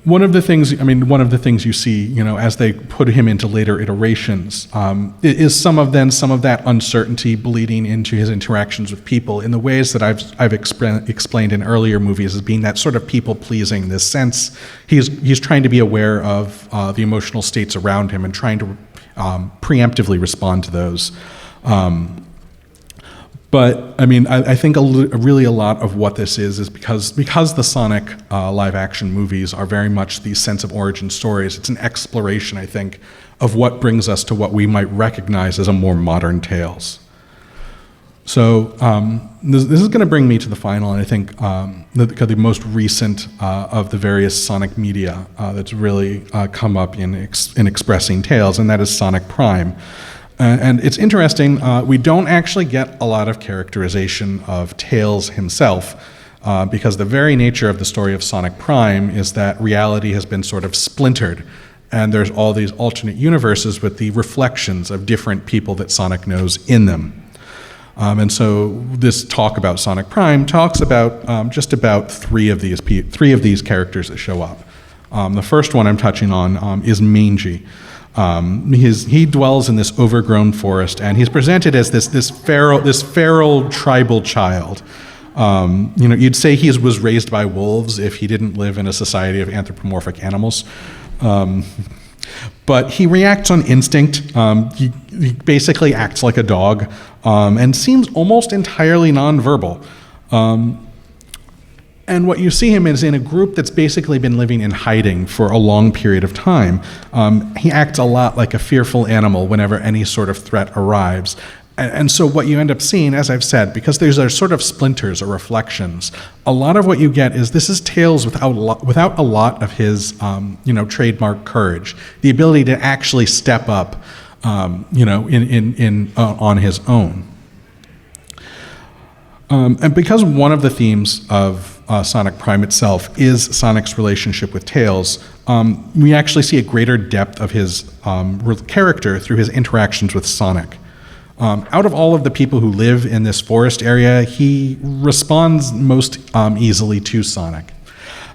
One of the things you see, as they put him into later iterations, is some of that uncertainty bleeding into his interactions with people in the ways that I've explained in earlier movies as being that sort of people-pleasing, this sense he's trying to be aware of the emotional states around him and trying to preemptively respond to those. But I think really a lot of what this is because the Sonic live-action movies are very much these sense of origin stories. It's an exploration, I think, of what brings us to what we might recognize as a more modern tales. So this is going to bring me to the final, and I think the most recent of the various Sonic media that's really come up in expressing tales, and that is Sonic Prime. And it's interesting, we don't actually get a lot of characterization of Tails himself, because the very nature of the story of Sonic Prime is that reality has been sort of splintered, and there's all these alternate universes with the reflections of different people that Sonic knows in them. And so this talk about Sonic Prime talks about just about three of these characters that show up. The first one I'm touching on is Mangy. He dwells in this overgrown forest, and he's presented as this feral tribal child. You'd say he was raised by wolves if he didn't live in a society of anthropomorphic animals. But he reacts on instinct. He basically acts like a dog, and seems almost entirely nonverbal. And what you see him is in a group that's basically been living in hiding for a long period of time. He acts a lot like a fearful animal whenever any sort of threat arrives. And so what you end up seeing, as I've said, because these are sort of splinters or reflections, a lot of what you get is this is Tails without a lot of his, trademark courage, the ability to actually step up, on his own. And because one of the themes of Sonic Prime itself is Sonic's relationship with Tails, we actually see a greater depth of his character through his interactions with Sonic. Out of all of the people who live in this forest area, he responds most easily to Sonic.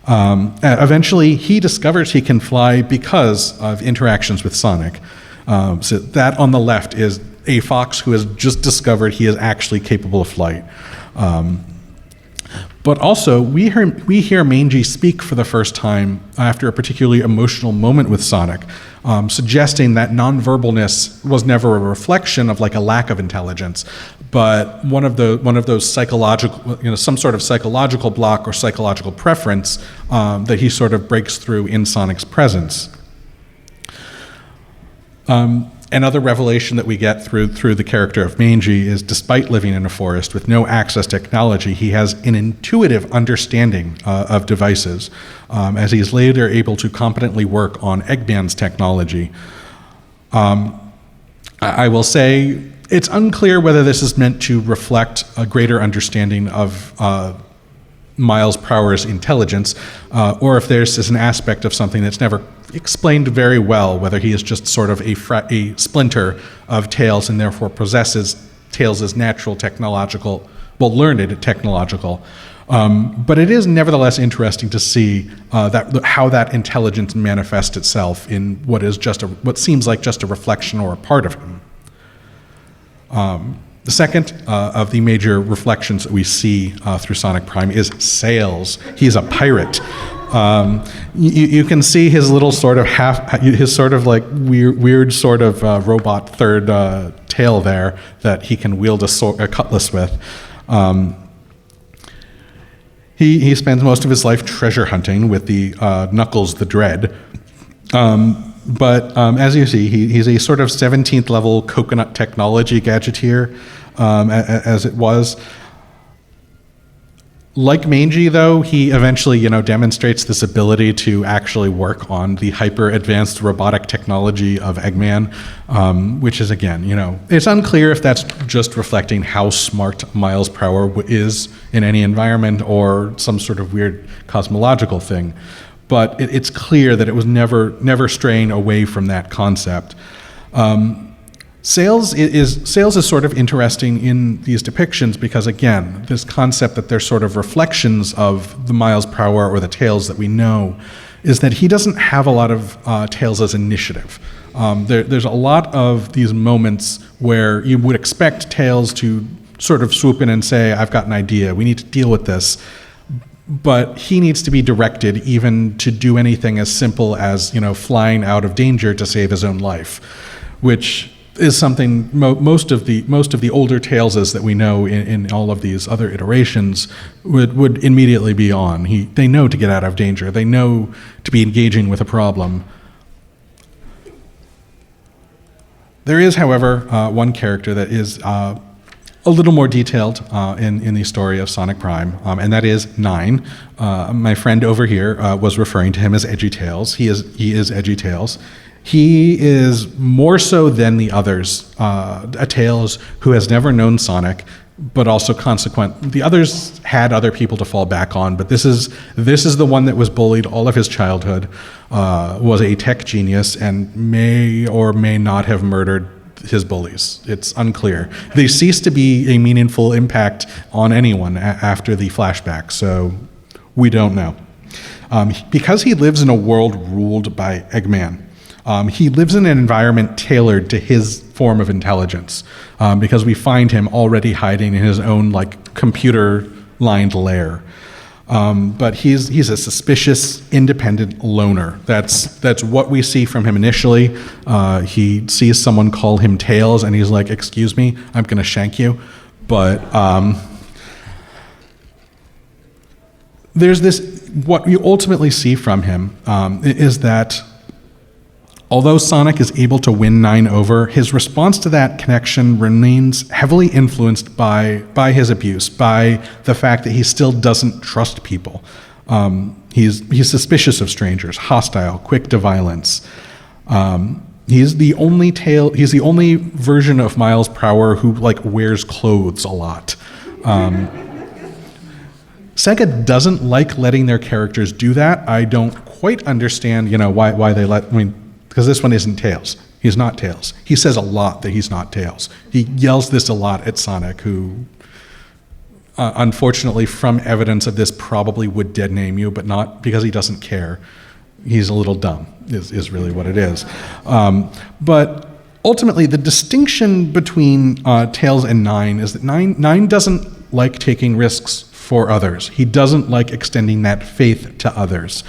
Eventually, he discovers he can fly because of interactions with Sonic. So that on the left is a fox who has just discovered he is actually capable of flight. But also, we hear Mangy speak for the first time after a particularly emotional moment with Sonic, suggesting that nonverbalness was never a reflection of like a lack of intelligence, but one of those psychological, some sort of psychological block or psychological preference that he sort of breaks through in Sonic's presence. Another revelation that we get through the character of Mangy is, despite living in a forest with no access to technology, he has an intuitive understanding of devices, as he is later able to competently work on Eggman's technology. I will say it's unclear whether this is meant to reflect a greater understanding of Miles Prower's intelligence, or if there's an aspect of something that's never explained very well, whether he is just sort of a splinter of Tails and therefore possesses Tails' natural learned technological. But it is nevertheless interesting to see how that intelligence manifests itself in what seems like just a reflection or a part of him. The second of the major reflections that we see through Sonic Prime is Sails. He's a pirate. You can see his little sort of his sort of like weird sort of robot third tail there that he can wield a cutlass with. He spends most of his life treasure hunting with the Knuckles the Dread. But as you see, he's a sort of 17th level coconut technology gadgeteer, as it was. Like Mangy, though, he eventually, demonstrates this ability to actually work on the hyper-advanced robotic technology of Eggman, which is, again, it's unclear if that's just reflecting how smart Miles Prower is in any environment or some sort of weird cosmological thing. But it's clear that it was never straying away from that concept. Sails is sort of interesting in these depictions because, again, this concept that they're sort of reflections of the Miles Prower or the Tails that we know is that he doesn't have a lot of Tails' initiative. There's a lot of these moments where you would expect Tails to sort of swoop in and say, I've got an idea, we need to deal with this. But he needs to be directed even to do anything as simple as, flying out of danger to save his own life, which is something most of the older Tailses that we know in all of these other iterations would immediately be on. They know to get out of danger. They know to be engaging with a problem. There is, however, one character that is a little more detailed in the story of Sonic Prime, and that is Nine. My friend over here was referring to him as Edgy Tails. He is Edgy Tails. He is more so than the others, a Tails who has never known Sonic, but also the others had other people to fall back on, but this is the one that was bullied all of his childhood, was a tech genius, and may or may not have murdered his bullies. It's unclear. They cease to be a meaningful impact on anyone after the flashback, so we don't know. Because he lives in a world ruled by Eggman, he lives in an environment tailored to his form of intelligence, because we find him already hiding in his own computer-lined lair. But he's a suspicious, independent loner. That's what we see from him initially. He sees someone call him Tails, and he's like, "Excuse me, I'm going to shank you." But there's this. What you ultimately see from him is that Although Sonic is able to win 9 over, his response to that connection remains heavily influenced by his abuse, by the fact that he still doesn't trust people. He's suspicious of strangers, hostile, quick to violence. He's the only version of Miles Prower who wears clothes a lot. Sega doesn't like letting their characters do that. I don't quite understand, why they let. Because this one isn't Tails. He's not Tails. He says a lot that he's not Tails. He yells this a lot at Sonic, who, unfortunately, from evidence of this, probably would dead name you, but not because he doesn't care. He's a little dumb, is really what it is. But ultimately, the distinction between Tails and Nine is that Nine doesn't like taking risks for others. He doesn't like extending that faith to others.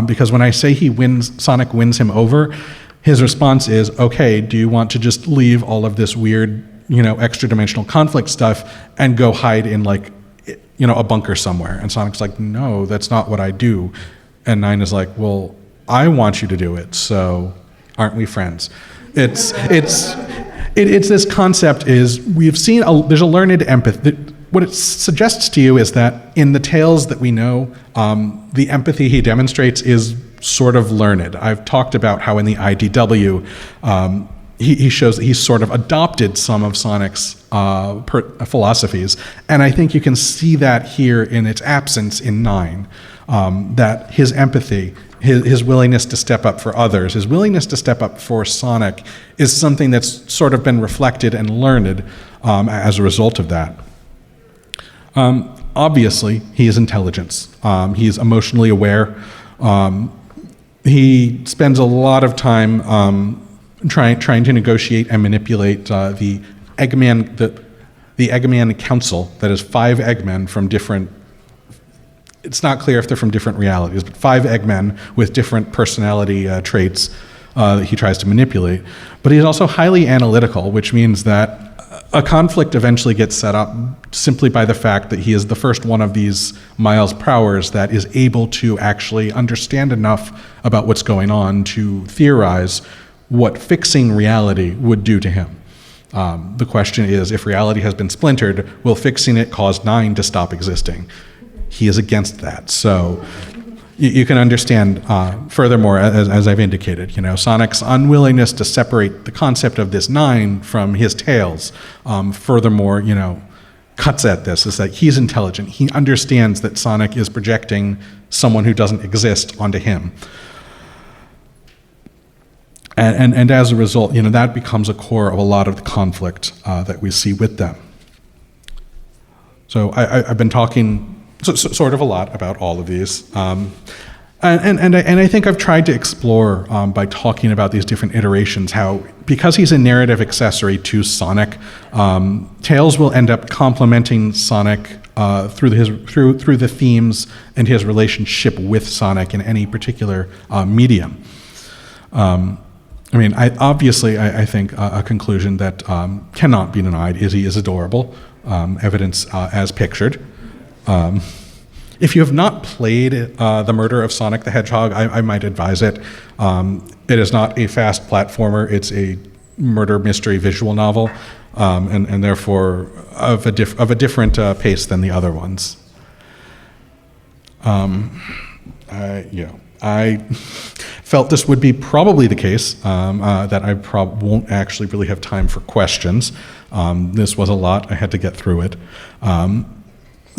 Because when I say Sonic wins him over, his response is, okay, do you want to just leave all of this weird, extra-dimensional conflict stuff and go hide in a bunker somewhere? And Sonic's like, no, that's not what I do. And Nine is like, well, I want you to do it, so aren't we friends? It's this concept is, we've seen, there's a learned empathy. What it suggests to you is that in the Tales that we know, the empathy he demonstrates is sort of learned. I've talked about how in the IDW, he shows that he's sort of adopted some of Sonic's philosophies, and I think you can see that here in its absence in 9, that his empathy, his willingness to step up for others, his willingness to step up for Sonic is something that's sort of been reflected and learned as a result of that. Obviously, he is intelligence. He's emotionally aware. He spends a lot of time trying to negotiate and manipulate the Eggman Council. That is 5 Eggmen from different. It's not clear if they're from different realities, but 5 Eggmen with different personality traits that he tries to manipulate. But he's also highly analytical, which means that a conflict eventually gets set up simply by the fact that he is the first one of these Miles Prowers that is able to actually understand enough about what's going on to theorize what fixing reality would do to him. The question is, if reality has been splintered, will fixing it cause 9 to stop existing? He is against that. So you can understand, furthermore, as I've indicated, Sonic's unwillingness to separate the concept of this 9 from his Tails, furthermore, cuts at this, is that he's intelligent. He understands that Sonic is projecting someone who doesn't exist onto him. And as a result, that becomes a core of a lot of the conflict that we see with them. So I've been talking sort of a lot about all of these. And I think I've tried to explore by talking about these different iterations how, because he's a narrative accessory to Sonic, Tails will end up complementing Sonic through the themes and his relationship with Sonic in any particular medium. I think a conclusion that cannot be denied is he is adorable, evidence as pictured. If you have not played The Murder of Sonic the Hedgehog, I might advise it. It is not a fast platformer. It's a murder mystery visual novel, and therefore of a different pace than the other ones. I felt this would be probably the case, that I won't actually really have time for questions. This was a lot. I had to get through it.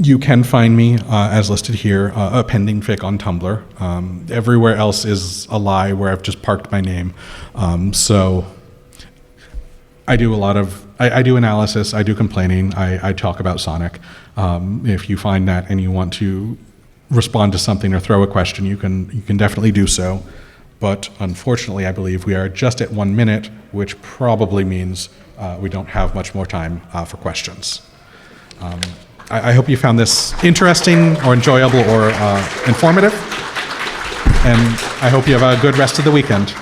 You can find me, as listed here, a pending fic on Tumblr. Everywhere else is a lie where I've just parked my name. So I do I do analysis, I do complaining, I talk about Sonic. If you find that and you want to respond to something or throw a question, you can definitely do so. But unfortunately, I believe we are just at 1 minute, which probably means we don't have much more time for questions. I hope you found this interesting or enjoyable or informative, and I hope you have a good rest of the weekend.